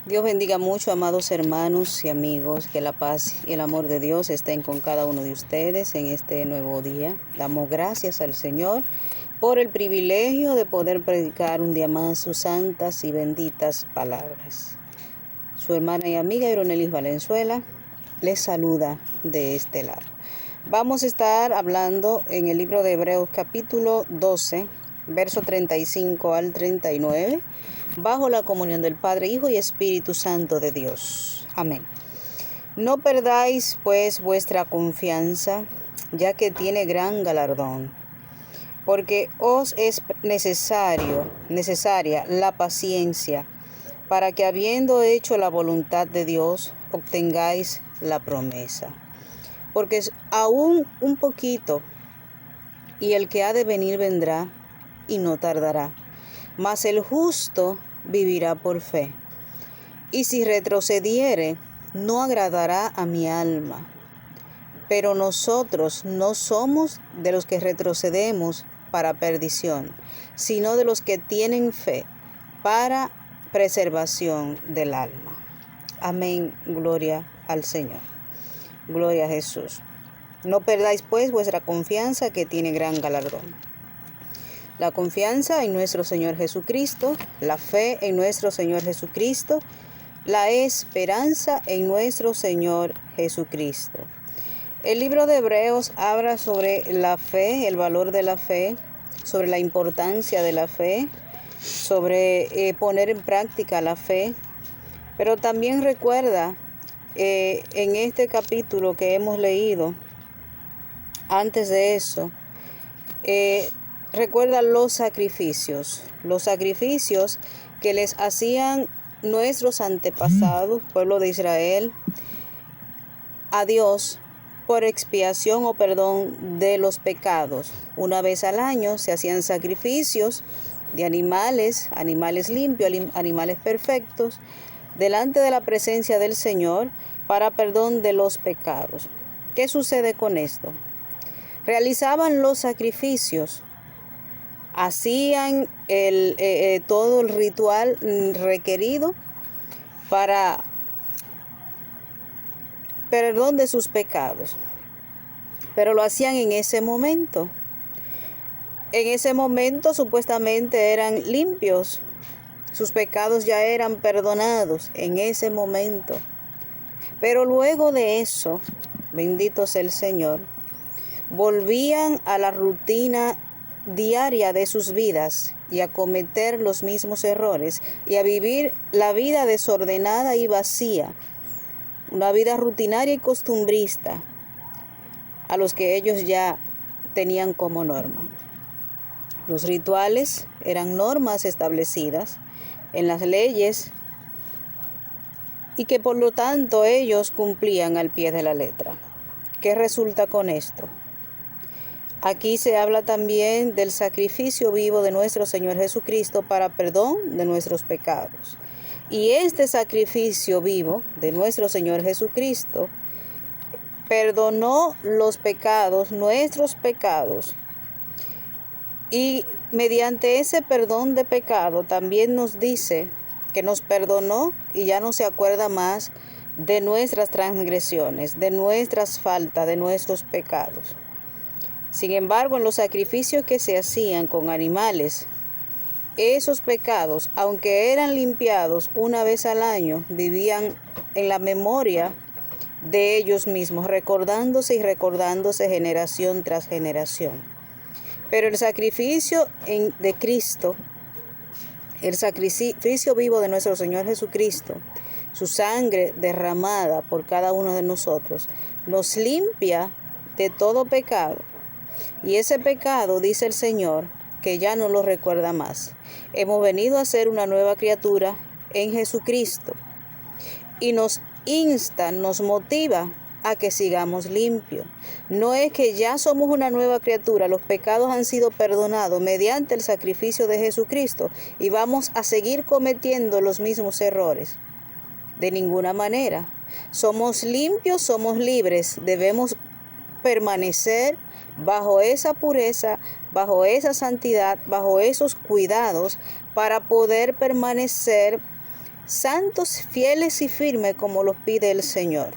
Dios bendiga mucho, amados hermanos y amigos, que la paz y el amor de Dios estén con cada uno de ustedes en este nuevo día. Damos gracias al Señor por el privilegio de poder predicar un día más sus santas y benditas palabras. Su hermana y amiga Ironelis Valenzuela les saluda de este lado. Vamos a estar hablando en el libro de Hebreos capítulo 12, verso 35 al 39, bajo la comunión del Padre, Hijo y Espíritu Santo de Dios. Amén. No perdáis pues vuestra confianza, ya que tiene gran galardón, porque os es necesaria la paciencia, para que habiendo hecho la voluntad de Dios, obtengáis la promesa. Porque aún un poquito, y el que ha de venir vendrá, y no tardará. Mas el justo vivirá por fe. Y si retrocediere, no agradará a mi alma. Pero nosotros no somos de los que retrocedemos para perdición, sino de los que tienen fe para preservación del alma. Amén. Gloria al Señor. Gloria a Jesús. No perdáis pues vuestra confianza, que tiene gran galardón. La confianza en nuestro Señor Jesucristo, la fe en nuestro Señor Jesucristo, la esperanza en nuestro Señor Jesucristo. El libro de Hebreos habla sobre la fe, el valor de la fe, sobre la importancia de la fe, sobre poner en práctica la fe, pero también recuerda en este capítulo que hemos leído, antes de eso, recuerda los sacrificios que les hacían nuestros antepasados, pueblo de Israel, a Dios por expiación o perdón de los pecados. Una vez al año se hacían sacrificios de animales limpios, animales perfectos, delante de la presencia del Señor para perdón de los pecados. ¿Qué sucede con esto? Realizaban los sacrificios, hacían todo el ritual requerido para perdón de sus pecados, pero lo hacían en ese momento. En ese momento supuestamente eran limpios, sus pecados ya eran perdonados en ese momento. Pero luego de eso, bendito sea el Señor, volvían a la rutina diaria de sus vidas y a cometer los mismos errores y a vivir la vida desordenada y vacía, una vida rutinaria y costumbrista, a los que ellos ya tenían como norma. Los rituales eran normas establecidas en las leyes y que por lo tanto ellos cumplían al pie de la letra. ¿Qué resulta con esto? Aquí se habla también del sacrificio vivo de nuestro Señor Jesucristo para perdón de nuestros pecados. Y este sacrificio vivo de nuestro Señor Jesucristo perdonó los pecados, nuestros pecados. Y mediante ese perdón de pecado también nos dice que nos perdonó y ya no se acuerda más de nuestras transgresiones, de nuestras faltas, de nuestros pecados. Sin embargo, en los sacrificios que se hacían con animales, esos pecados, aunque eran limpiados una vez al año, vivían en la memoria de ellos mismos, recordándose y recordándose generación tras generación. Pero el sacrificio de Cristo, el sacrificio vivo de nuestro Señor Jesucristo, su sangre derramada por cada uno de nosotros, nos limpia de todo pecado. Y ese pecado, dice el Señor, que ya no lo recuerda más. Hemos venido a ser una nueva criatura en Jesucristo. Y nos insta, nos motiva a que sigamos limpios. No es que ya somos una nueva criatura, los pecados han sido perdonados mediante el sacrificio de Jesucristo y vamos a seguir cometiendo los mismos errores. De ninguna manera. Somos limpios, somos libres, debemos permanecer bajo esa pureza, bajo esa santidad, bajo esos cuidados para poder permanecer santos, fieles y firmes como los pide el Señor.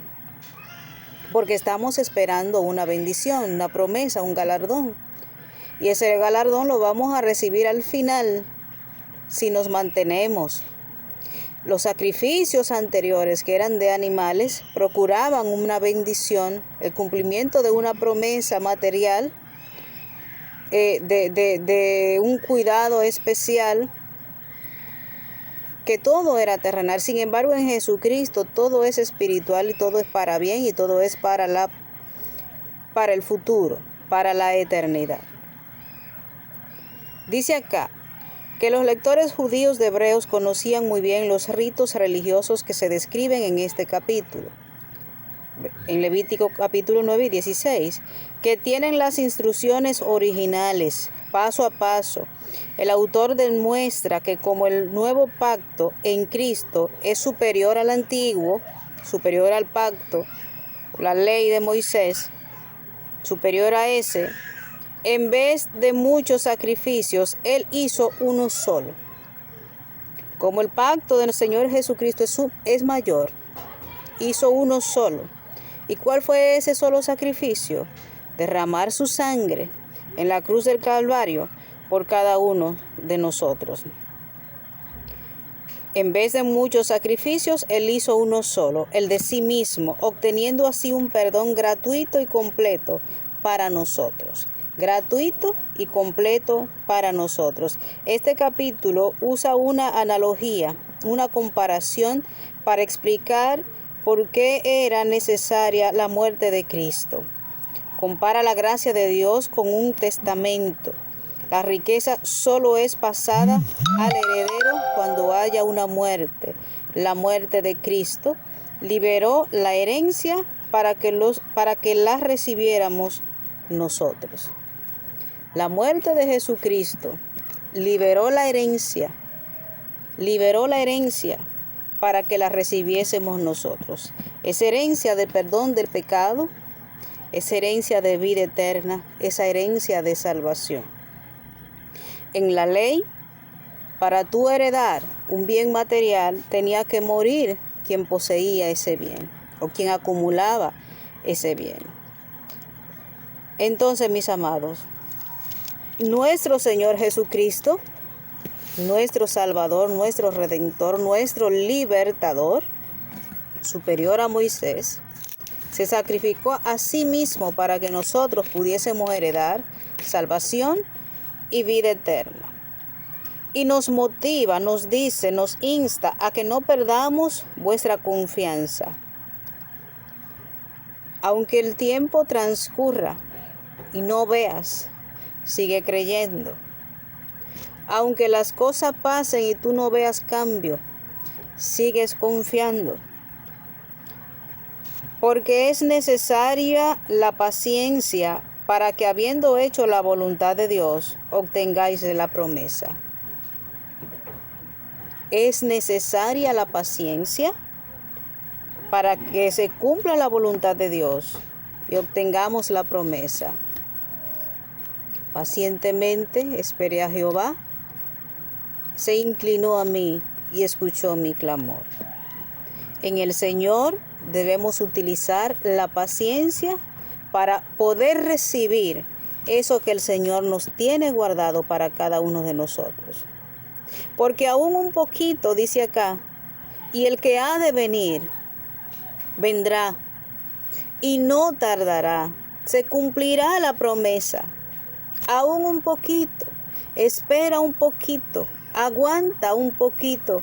Porque estamos esperando una bendición, una promesa, un galardón. Y ese galardón lo vamos a recibir al final si nos mantenemos. Los sacrificios anteriores, que eran de animales, procuraban una bendición, el cumplimiento de una promesa material, de un cuidado especial, que todo era terrenal. Sin embargo, en Jesucristo todo es espiritual y todo es para bien y todo es para el futuro, para la eternidad. Dice acá que los lectores judíos de Hebreos conocían muy bien los ritos religiosos que se describen en este capítulo, en Levítico capítulo 9 y 16, que tienen las instrucciones originales, paso a paso. El autor demuestra que como el nuevo pacto en Cristo es superior al antiguo, superior al pacto, la ley de Moisés, superior a ese, en vez de muchos sacrificios, Él hizo uno solo. Como el pacto del Señor Jesucristo es mayor, hizo uno solo. ¿Y cuál fue ese solo sacrificio? Derramar su sangre en la cruz del Calvario por cada uno de nosotros. En vez de muchos sacrificios, Él hizo uno solo, el de sí mismo, obteniendo así un perdón gratuito y completo para nosotros. Gratuito y completo para nosotros. Este capítulo usa una analogía, una comparación para explicar por qué era necesaria la muerte de Cristo. Compara la gracia de Dios con un testamento. La riqueza solo es pasada al heredero cuando haya una muerte. La muerte de Cristo liberó la herencia para que la recibiéramos nosotros. La muerte de Jesucristo liberó la herencia para que la recibiésemos nosotros. Es herencia del perdón del pecado, es herencia de vida eterna, esa herencia de salvación. En la ley, para tú heredar un bien material, tenía que morir quien poseía ese bien o quien acumulaba ese bien. Entonces, mis amados, nuestro Señor Jesucristo, nuestro Salvador, nuestro Redentor, nuestro Libertador, superior a Moisés, se sacrificó a sí mismo para que nosotros pudiésemos heredar salvación y vida eterna. Y nos motiva, nos dice, nos insta a que no perdamos vuestra confianza. Aunque el tiempo transcurra y no veas, sigue creyendo. Aunque las cosas pasen y tú no veas cambio, sigues confiando. Porque es necesaria la paciencia para que, habiendo hecho la voluntad de Dios, obtengáis la promesa. Es necesaria la paciencia para que se cumpla la voluntad de Dios y obtengamos la promesa. Pacientemente esperé a Jehová, se inclinó a mí y escuchó mi clamor. En el Señor debemos utilizar la paciencia para poder recibir eso que el Señor nos tiene guardado para cada uno de nosotros. Porque aún un poquito, dice acá, y el que ha de venir, vendrá y no tardará, se cumplirá la promesa. Aún un poquito, espera un poquito, aguanta un poquito,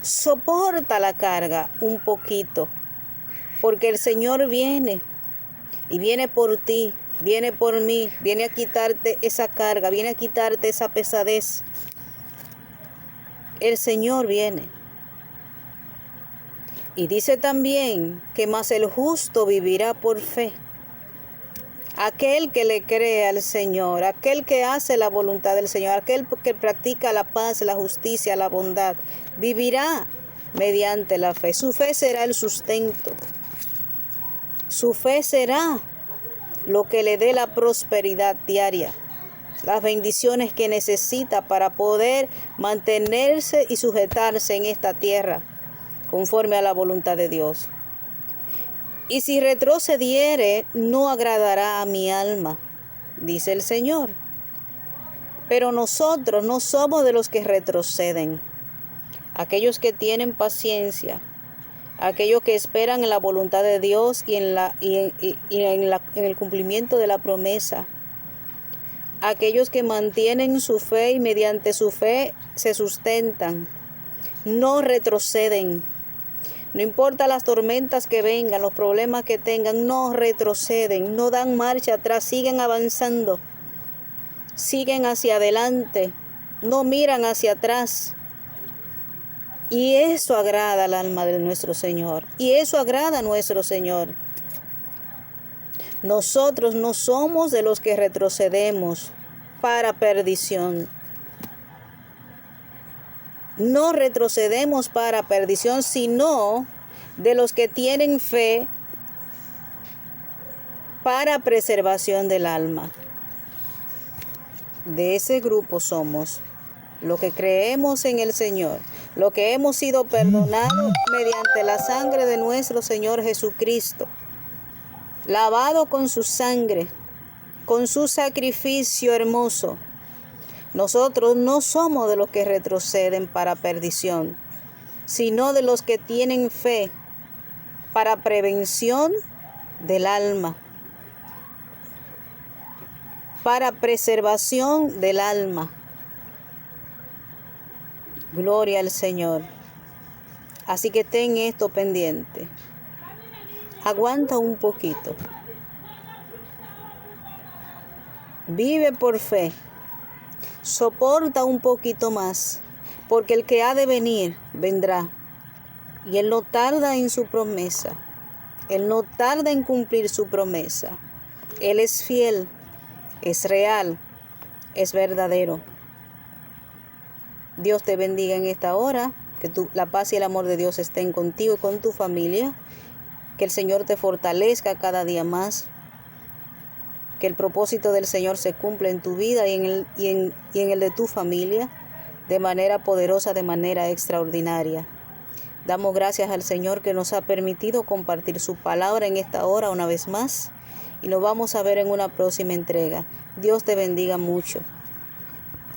soporta la carga un poquito, porque el Señor viene y viene por ti, viene por mí, viene a quitarte esa carga, viene a quitarte esa pesadez. El Señor viene. Y dice también que más el justo vivirá por fe. Aquel que le cree al Señor, aquel que hace la voluntad del Señor, aquel que practica la paz, la justicia, la bondad, vivirá mediante la fe. Su fe será el sustento. Su fe será lo que le dé la prosperidad diaria, las bendiciones que necesita para poder mantenerse y sujetarse en esta tierra conforme a la voluntad de Dios. Y si retrocediere, no agradará a mi alma, dice el Señor. Pero nosotros no somos de los que retroceden. Aquellos que tienen paciencia, aquellos que esperan en la voluntad de Dios y en el cumplimiento de la promesa. Aquellos que mantienen su fe y mediante su fe se sustentan. No retroceden. No importa las tormentas que vengan, los problemas que tengan, no retroceden, no dan marcha atrás, siguen avanzando, siguen hacia adelante, no miran hacia atrás. Y eso agrada al alma de nuestro Señor, y eso agrada a nuestro Señor. Nosotros no somos de los que retrocedemos para perdición. No retrocedemos para perdición, sino de los que tienen fe para preservación del alma. De ese grupo somos, los que creemos en el Señor, los que hemos sido perdonados mediante la sangre de nuestro Señor Jesucristo, lavado con su sangre, con su sacrificio hermoso. Nosotros no somos de los que retroceden para perdición, sino de los que tienen fe para prevención del alma, para preservación del alma. Gloria al Señor. Así que ten esto pendiente. Aguanta un poquito. Vive por fe. Soporta un poquito más, porque el que ha de venir, vendrá. Y Él no tarda en su promesa. Él no tarda en cumplir su promesa. Él es fiel, es real, es verdadero. Dios te bendiga en esta hora. Que la paz y el amor de Dios estén contigo y con tu familia. Que el Señor te fortalezca cada día más. Que el propósito del Señor se cumpla en tu vida y en el de tu familia de manera poderosa, de manera extraordinaria. Damos gracias al Señor que nos ha permitido compartir su palabra en esta hora una vez más y nos vamos a ver en una próxima entrega. Dios te bendiga mucho.